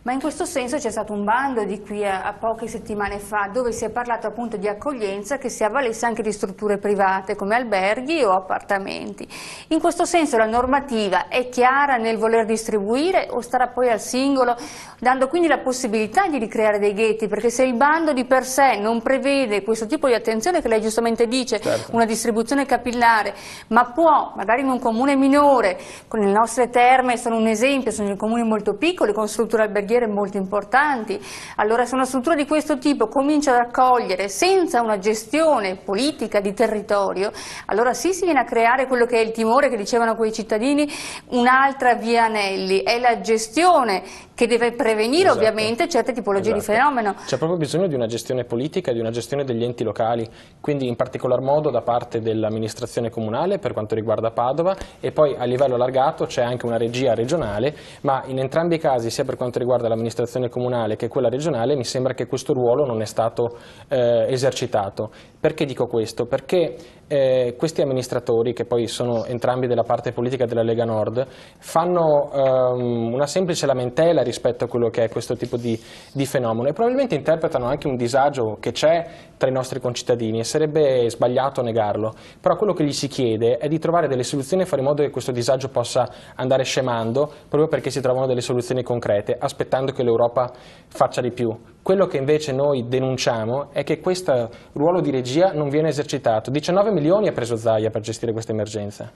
Ma in questo senso c'è stato un bando di qui a poche settimane fa dove si è parlato appunto di accoglienza che si avvalesse anche di strutture private come alberghi o appartamenti. In questo senso la normativa è chiara nel voler distribuire o starà poi al singolo, dando quindi la possibilità di ricreare dei ghetti? Perché se il bando di per sé non prevede questo tipo di attenzione che lei giustamente dice, certo, una distribuzione capillare, ma può magari in un comune minore, con le nostre terme sono un esempio, sono comuni molto piccoli con strutture alberghiere molto importanti, allora se una struttura di questo tipo comincia ad accogliere senza una gestione politica di territorio, allora sì si viene a creare quello che è il timore che dicevano quei cittadini, un'altra via Anelli, è la gestione che deve prevenire, esatto, ovviamente certe tipologie, esatto, di fenomeno. C'è proprio bisogno di una gestione politica e di una gestione degli enti locali, quindi in particolar modo da parte dell'amministrazione comunale per quanto riguarda Padova, e poi a livello allargato c'è anche una regia regionale, ma in entrambi i casi, sia per quanto riguarda l'amministrazione comunale che quella regionale, mi sembra che questo ruolo non è stato esercitato. Perché dico questo? Perché questi amministratori, che poi sono entrambi della parte politica della Lega Nord, fanno una semplice lamentela rispetto a quello che è questo tipo di fenomeno e probabilmente interpretano anche un disagio che c'è tra i nostri concittadini e sarebbe sbagliato negarlo, però quello che gli si chiede è di trovare delle soluzioni e fare in modo che questo disagio possa andare scemando, proprio perché si trovano delle soluzioni concrete, aspettando che l'Europa faccia di più. Quello che invece noi denunciamo è che questo ruolo di regia non viene esercitato. 19 milioni ha preso Zaia per gestire questa emergenza.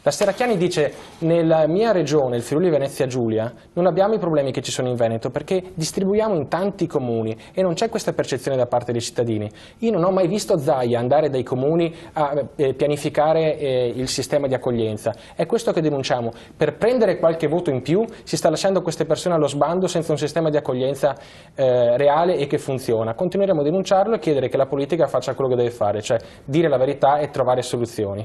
La Serracchiani dice: nella mia regione, il Friuli Venezia Giulia, non abbiamo i problemi che ci sono in Veneto perché distribuiamo in tanti comuni e non c'è questa percezione da parte dei cittadini. Io non ho mai visto Zaia andare dai comuni a pianificare il sistema di accoglienza. È questo che denunciamo. Per prendere qualche voto in più si sta lasciando queste persone allo sbando senza un sistema di accoglienza reale e che funziona. Continueremo a denunciarlo e chiedere che la politica faccia quello che deve fare, cioè dire la verità e trovare soluzioni.